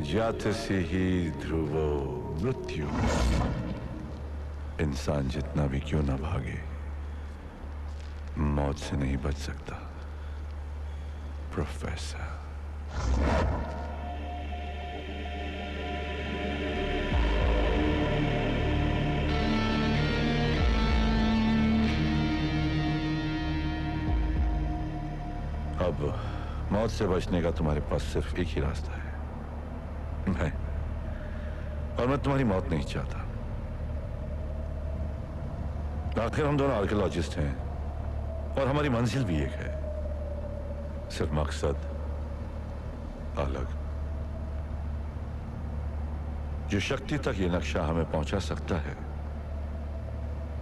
जाते से ही ध्रुवो मृत्यु। इंसान जितना भी क्यों ना भागे, मौत से नहीं बच सकता प्रोफेसर। अब मौत से बचने का तुम्हारे पास सिर्फ एक ही रास्ता है, मैं तुम्हारी मौत नहीं चाहता। आखिर हम दोनों आर्कियोलॉजिस्ट हैं और हमारी मंजिल भी एक है, सिर्फ मकसद अलग। जो शक्ति तक ये नक्शा हमें पहुंचा सकता है,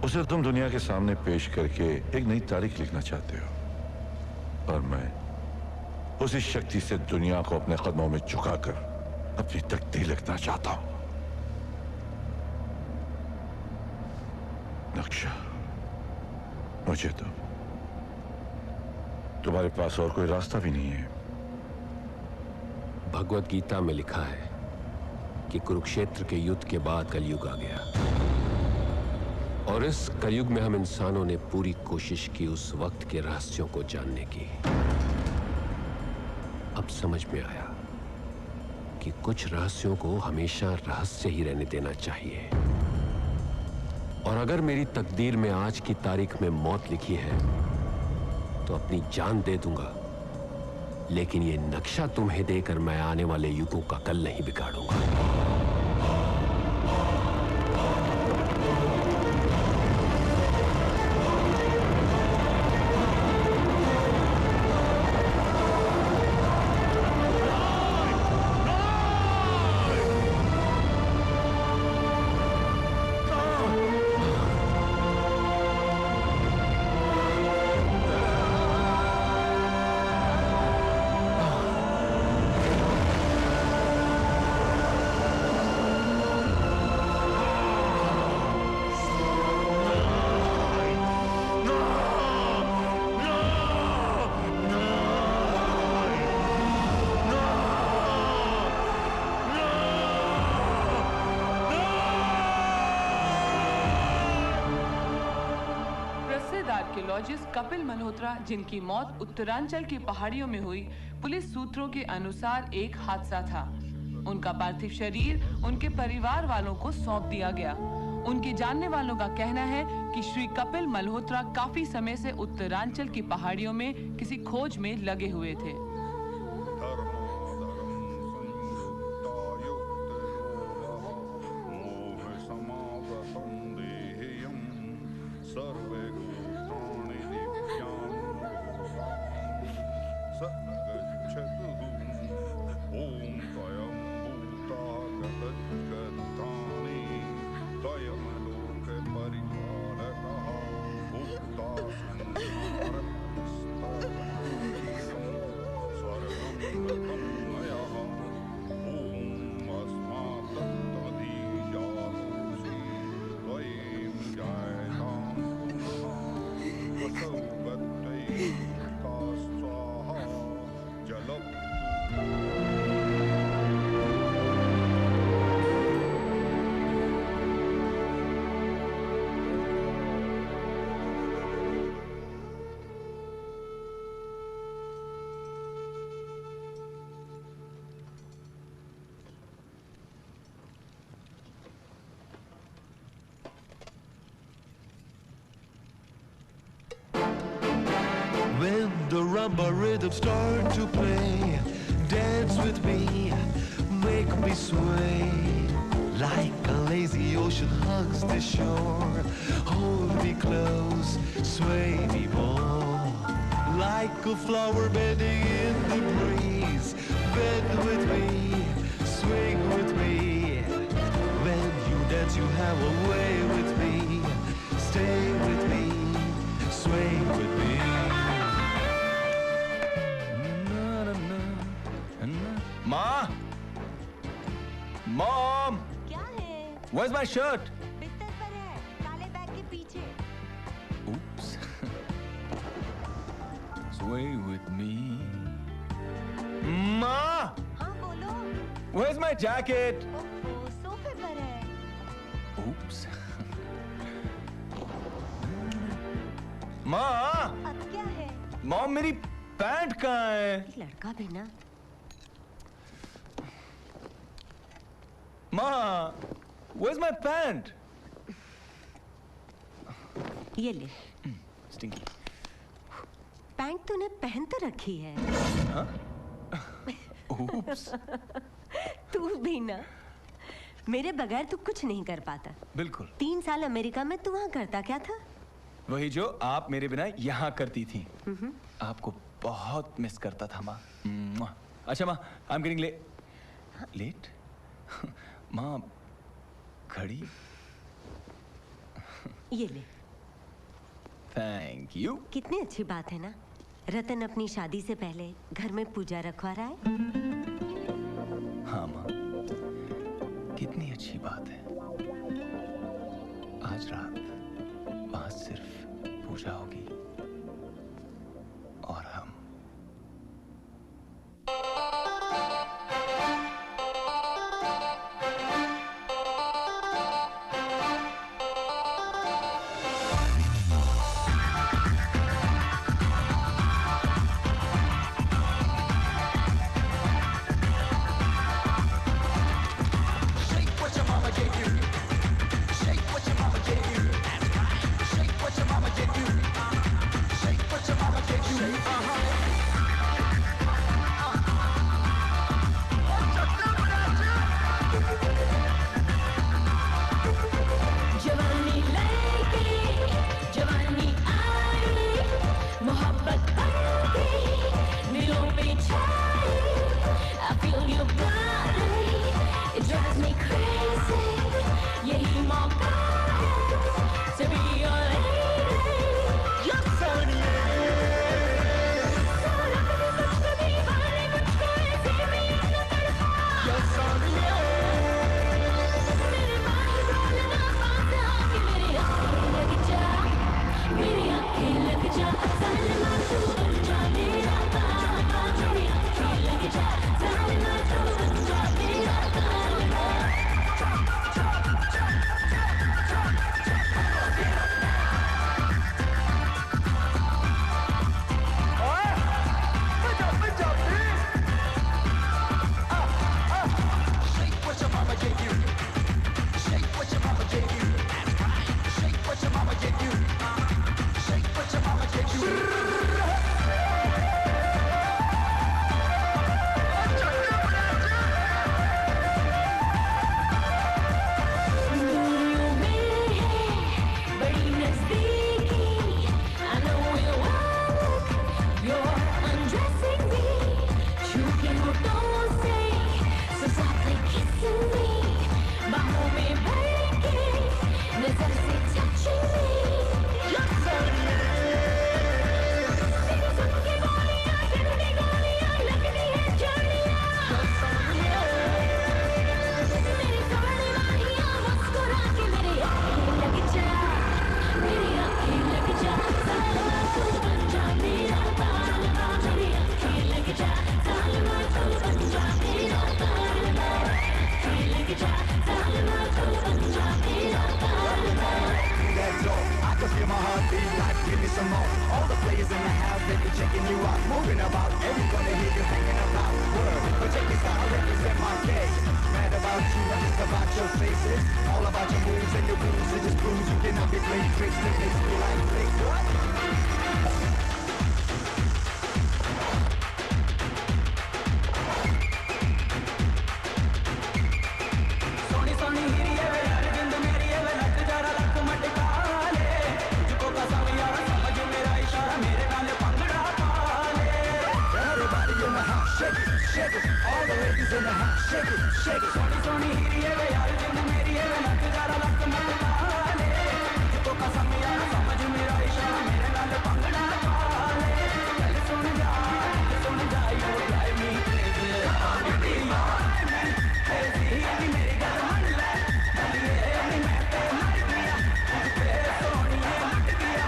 उसे तुम दुनिया के सामने पेश करके एक नई तारीख लिखना चाहते हो, और मैं उसी शक्ति से दुनिया को अपने कदमों में झुकाकर अपनी तकदीर लिखना चाहता हूं। नक्शा मुझे दो, तुम्हारे पास और कोई रास्ता भी नहीं है। भगवत गीता में लिखा है कि कुरुक्षेत्र के युद्ध के बाद कलयुग आ गया, और इस कलयुग में हम इंसानों ने पूरी कोशिश की उस वक्त के रहस्यों को जानने की। अब समझ में आया कि कुछ रहस्यों को हमेशा रहस्य ही रहने देना चाहिए, और अगर मेरी तकदीर में आज की तारीख में मौत लिखी है तो अपनी जान दे दूंगा, लेकिन ये नक्शा तुम्हें देकर मैं आने वाले युगों का कल नहीं बिगाड़ूंगा। आर्कियोलॉजिस्ट कपिल मल्होत्रा, जिनकी मौत उत्तरांचल की पहाड़ियों में हुई, पुलिस सूत्रों के अनुसार एक हादसा था। उनका पार्थिव शरीर उनके परिवार वालों को सौंप दिया गया। उनके जानने वालों का कहना है कि श्री कपिल मल्होत्रा काफी समय से उत्तरांचल की पहाड़ियों में किसी खोज में लगे हुए थे। When the rumba rhythm start to play, dance with me, make me sway. Like a lazy ocean hugs the shore, hold me close, sway me more. Like a flower bending in the breeze, bend with me, swing with me. When you dance you have a way with me, stay with me, sway with me. माँ, mom, क्या है? Where's my shirt? बिस्तर पर है, काले bag के पीछे। Oops. Sway with me. माँ, हाँ बोलो। Where's my jacket? ओहो, सोफे पर है। Oops. माँ, अब क्या है? मॉम मेरी पैंट कहाँ है? ये लड़का भी ना। माँ, where's my pant? ये ले, Stinky. पैंट तूने पहन तो रखी है। Oops. तू भी ना, मेरे बगैर तू कुछ नहीं कर पाता। बिल्कुल 3 साल अमेरिका में तू वहाँ करता क्या था? वही जो आप मेरे बिना यहाँ करती थी। आपको बहुत मिस करता था माँ। मुआ। अच्छा माँ, आई एम गेटिंग लेट। माँ, घड़ी। ये ले, थैंक यू। कितनी अच्छी बात है ना। रतन अपनी शादी से पहले घर में पूजा रखवा रहा है। हाँ माँ, कितनी अच्छी बात है। आज रात वहाँ सिर्फ पूजा होगी और हम। जवानी लेके जवानी आई, मोहब्बत बनके दिलों पे छाई। I feel your body, it drives me crazy. यही मौका है to be your lady. You're so मुझको दीवाने, मुझको ऐसे में ना तड़पा। मेरे बाल रोलना पास आके मेरी आँखें लग जा, मेरी आँखें लग जा। जालिमा तू बन जा मेरा तालिमा, मेरी आँखें लग जा। जालिमा तू बन जा मेरा तालिमा। दूरियों में है बड़ी नज़दीकी। I know you walk, you're undressing me. छू के होठों से so softly kissing me. बाहों में भर के नज़र से touching me. You're so तेरी सुन के गोलियां, ठंडी गोलियां लगती है जानियां। मेरी सारी वाहियां मुस्कुरा के मेरी आँखें लग जा, मेरी आँखें लग जा। जालिमा तू बन जा मेरा तालिमा, मेरी आँखें लग जा। जालिमा तू बन जा मेरा तालिमा, आँखें लग जा। जालिमा तू बन जा मेरा तालिमा। That door, I can feel my heartbeat like give me some more. All the players in the house, they be checking you out, moving about. Everybody hear you hanging about. Word, but check this out, I represent my case. Mad about you, I'm just about your faces. All about your moves and your moves, it just proves you cannot be played tricks. That makes me like tricks. What? Soni Soni हीरी है वे यार जिंद मेरी है वे लट जरा luck मटका ले। तुझको कसम यार समझ मेरा इशारा, मेरे नाल भंगड़ा पा ले। Everybody in the house, shake it, shake it. All the ladies in the house, shake it, shake it. Soni Soni हीरी है वे यार जिंद मेरी है वे लट जरा लक मटका ले। तुझको कसम यार समझ मेरा इशारा, मेरे नाल भंगड़ा पा ले। चल सुन जा you drive me crazy. ऐसी ही मेरी गल मन ले, गलिए नी मैं ते मर गया। ते सोनिए लट गया।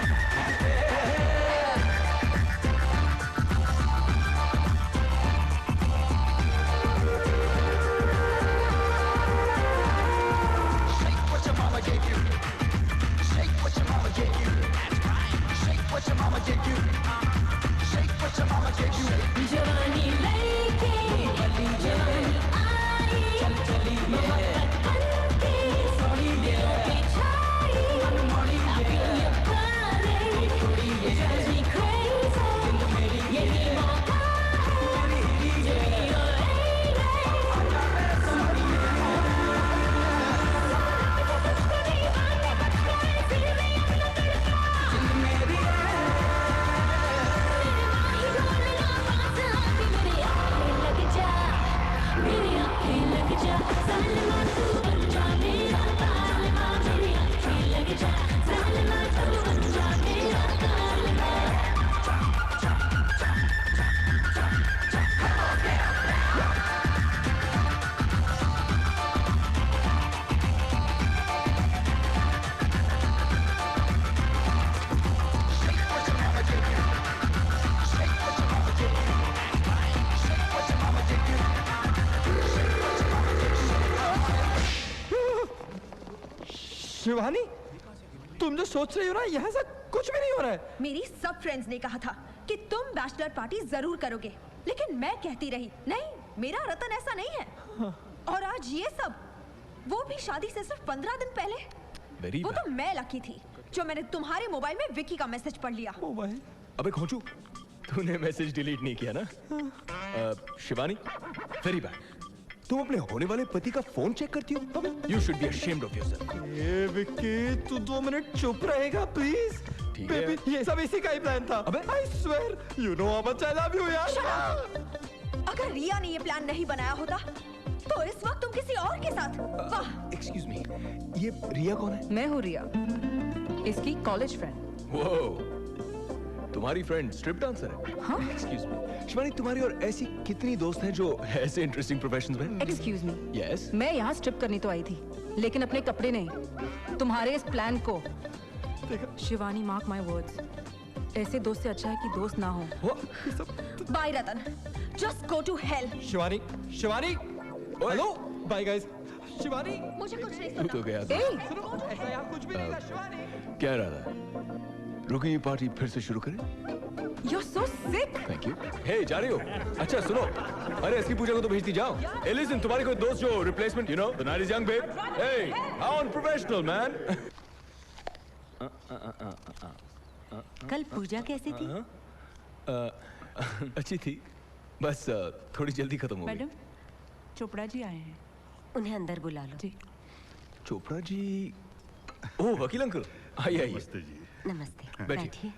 जा सलमा तू बन जा मेरा तालमा मेरी आँखें लग जा सलमा तू बन जा मेरा तालमा शिवानी, तुम जो सोच रही हो ना, यहाँ से कुछ भी नहीं हो रहा है। मेरी सब फ्रेंड्स ने कहा था कि तुम बैचलर पार्टी जरूर करोगे, लेकिन मैं कहती रही नहीं, मेरा रतन ऐसा नहीं है। और आज ये सब, वो भी शादी से सिर्फ 15 दिन पहले। वो तो मैं लकी थी जो मैंने तुम्हारे मोबाइल में विकी का मैसेज पढ़ लिया। मोबाइल? अबे खोचू, तूने मैसेज डिलीट नहीं किया ना? Shivani, very bad. तुम अपने होने वाले पति का फोन चेक करती हो? You should be ashamed of yourself. ये विक्की, तू 2 मिनट चुप रहेगा प्लीज? ठीक है। बेबी, ये सब इसी का ही प्लान था। अबे I swear, you know how much I love you यार। अगर रिया ने ये प्लान नहीं बनाया होता तो इस वक्त तुम किसी और के साथ। वाह। Excuse me, ये रिया कौन है? मैं हूँ रिया, इसकी कॉलेज फ्रेंड। Whoa, तुम्हारी फ्रेंड स्ट्रिप डांसर है? हाँ? Excuse me, शिवानी, तुम्हारी और ऐसी कितनी दोस्त हैं जो ऐसे इंटरेस्टिंग प्रोफेशंस में? Excuse me. Yes? मैं यहाँ स्ट्रिप करनी तो आई थी, लेकिन अपने कपड़े नहीं, तुम्हारे इस प्लान को। शिवानी, मार्क माय वर्ड्स, ऐसे दोस्त से अच्छा है कि दोस्त ना हो। Bye Ratan, just go to hell. Shivani, Shivani, hello, bye guys. Shivani, मुझे कुछ नहीं तू तो गया था। सुनो, ऐसा यहाँ कुछ भी नहीं था। शिवानी, क्या रहा था? रुको, ये पार्टी फिर से शुरू करें? You're so sick. Thank you. हे, जा रही हो? अच्छा सुनो, अरे इसकी पूजा को तो भेजती जाओ। Hey, listen, तुम्हारी कोई दोस्त जो replacement, you know, the night is young, babe. Hey, how unprofessional, man. कल पूजा कैसी थी? अच्छी थी, बस थोड़ी जल्दी खत्म हो गई। मैडम, चोपड़ा जी आए हैं। उन्हें अंदर बुला लो। जी। चोपड़ा जी? ओह, वकील अंकल, आइए आइए। नमस्ते जी। नमस्ते, बैठिए। बैठिए।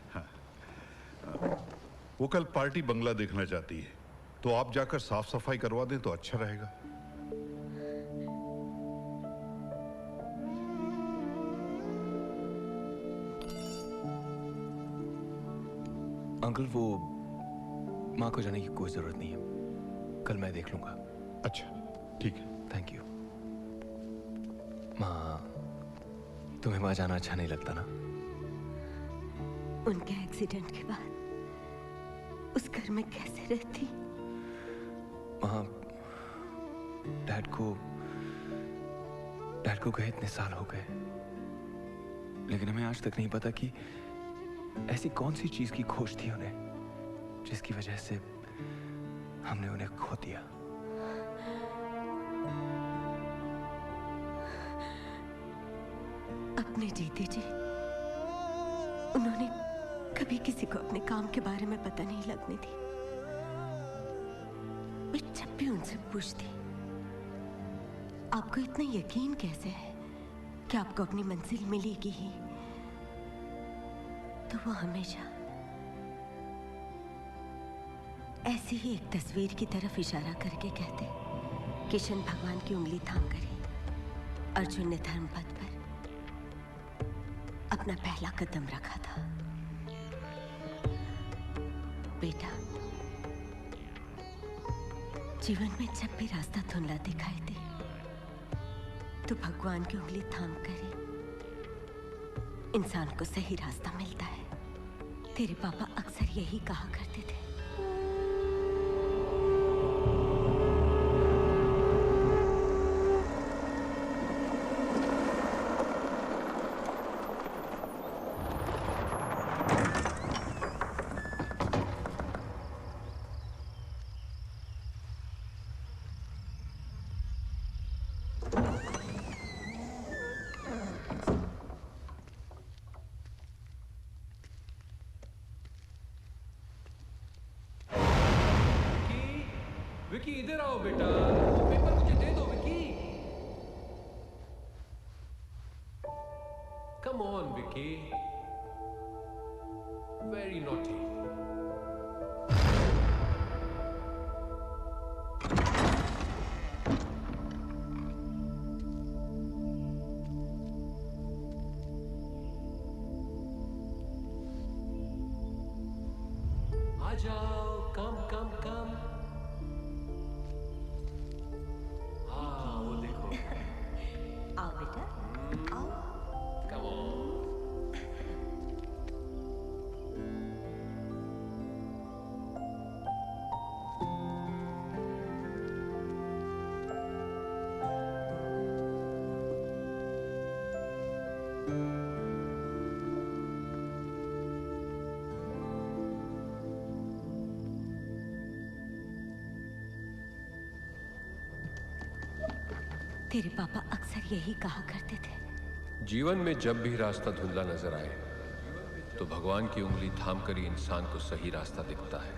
वो कल पार्टी बंगला देखना चाहती है, तो आप जाकर साफ सफाई करवा दें तो अच्छा रहेगा। अंकल, वो माँ को जाने की कोई जरूरत नहीं है, कल मैं देख लूंगा। अच्छा, ठीक है। Thank you. माँ, तुम्हें वहां जाना अच्छा नहीं लगता ना? उनके एक्सीडेंट के बाद उस घर में कैसे रहती? वहां डैड को गए इतने साल हो गए, लेकिन हमें आज तक नहीं पता कि ऐसी कौन सी चीज की खोज थी उन्हें, जिसकी वजह से हमने उन्हें खो दिया। अपने जीते जी उन्होंने कभी किसी को अपने काम के बारे में पता नहीं लगने दी। मैं जब भी उनसे पूछती, आपको इतना यकीन कैसे है कि आपको अपनी मंजिल मिलेगी ही, तो वो हमेशा ऐसी ही एक तस्वीर की तरफ इशारा करके कहते, किशन भगवान की उंगली थाम करे अर्जुन ने धर्म पथ पर अपना पहला कदम रखा था। बेटा, जीवन में जब भी रास्ता धुंधला दिखाई दे तो भगवान की उंगली थाम कर ही इंसान को सही रास्ता मिलता है। तेरे पापा अक्सर यही कहा करते थे। विकी, इधर आओ बेटा, पेपर मुझे दे दो Vicky. Come on Vicky, very naughty. जाओ, कम कम कम। हाँ वो देखो। आओ बेटा, आओ। Come on. तेरे पापा अक्सर यही कहा करते थे। जीवन में जब भी रास्ता धुंधला नजर आए तो भगवान की उंगली थामकर ही इंसान को सही रास्ता दिखता है।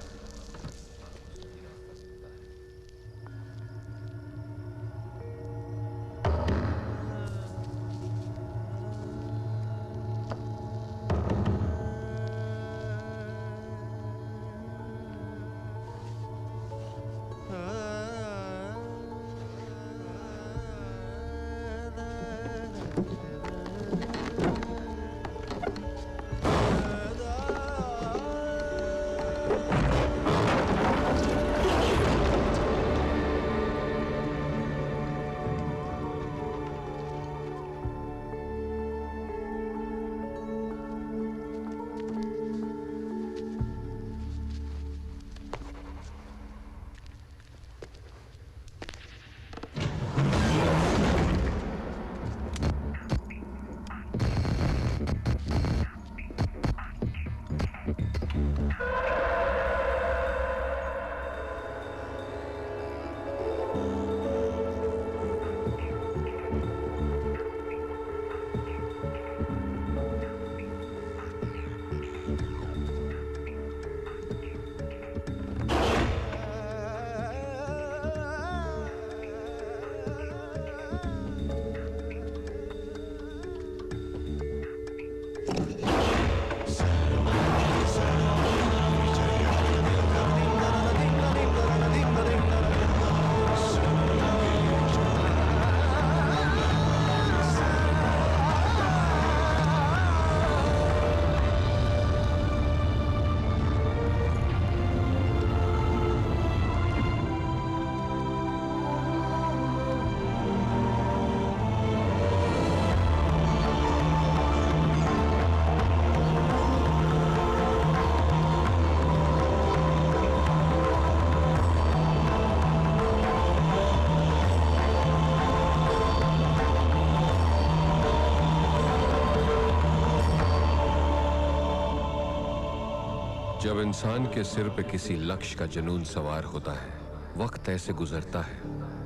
जब इंसान के सिर पे किसी लक्ष्य का जुनून सवार होता है, वक्त ऐसे गुजरता है,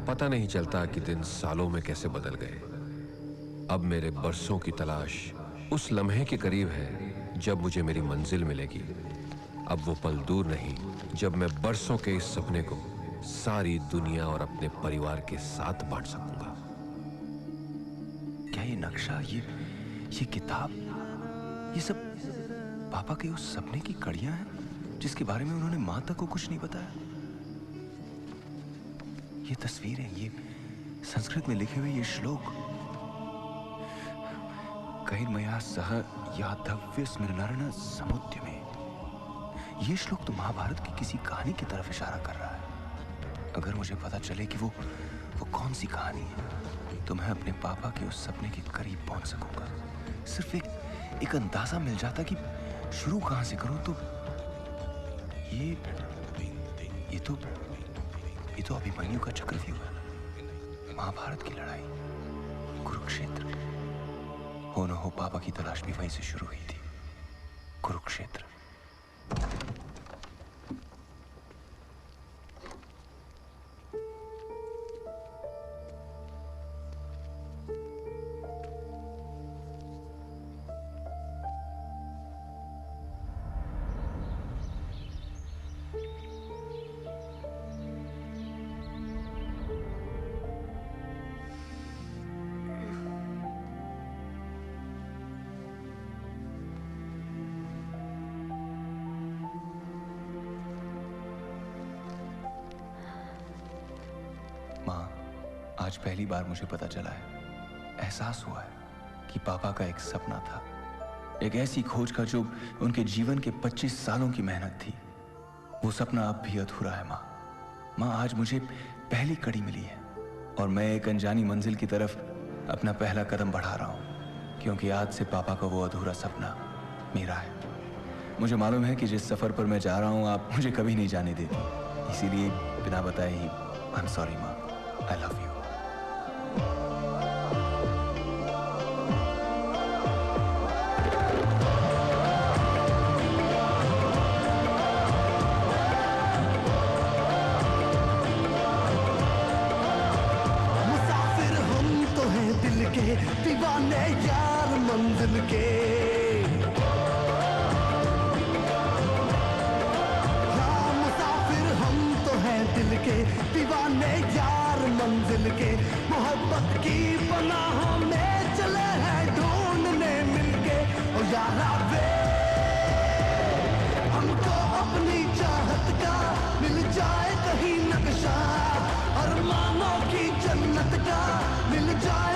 पता नहीं चलता कि दिन सालों में कैसे बदल गए। अब मेरे बरसों की तलाश उस लम्हे के करीब है जब मुझे मेरी मंजिल मिलेगी। अब वो पल दूर नहीं जब मैं बरसों के इस सपने को सारी दुनिया और अपने परिवार के साथ बांट सकूंगा। क्या ये नक्शा, ये किताब, ये सब पापा के उस सपने की कड़ियां हैं जिसके बारे में उन्होंने मां तक को कुछ नहीं बताया? ये तस्वीरें, ये संस्कृत में लिखे हुए ये श्लोक, कैर्मया सह यादव्य स्मरणर्न समुद्य में, ये श्लोक तो महाभारत की किसी कहानी की तरफ इशारा कर रहा है। अगर मुझे पता चले कि वो कौन सी कहानी है तो मैं अपने पापा के उस सपने के करीब पहुंच सकूंगा। सिर्फ एक अंदाजा मिल जाता कि शुरू कहां से करूं। तो ये तो अभिमन्यु का चक्रव्यूह है, महाभारत की लड़ाई, कुरुक्षेत्र। हो न हो पापा की तलाश भी वहीं से शुरू हुई थी, कुरुक्षेत्र। आज पहली बार मुझे पता चला है, एहसास हुआ है कि पापा का एक सपना था, एक ऐसी खोज का जो उनके जीवन के 25 सालों की मेहनत थी। वो सपना अब भी अधूरा है माँ। माँ, आज मुझे पहली कड़ी मिली है और मैं एक अनजानी मंजिल की तरफ अपना पहला कदम बढ़ा रहा हूँ, क्योंकि आज से पापा का वो अधूरा सपना मेरा है। मुझे मालूम है कि जिस सफर पर मैं जा रहा हूँ आप मुझे कभी नहीं जाने देती, इसीलिए बिना बताए ही आई एम सॉरी माँ, आई लव यू। मुसाफिर हम तो हैं दिल के, दीवाने यार मंजिल के। हाँ, मुसाफिर हम तो हैं दिल के, दीवाने यार मंजिल के। मोहब्बत की पनाहों में चले हैं ढूंढने मिलके। ओ यारा वे हमको अपनी चाहत का मिल जाए कहीं नक्शा, अरमानों की जन्नत का मिल जाए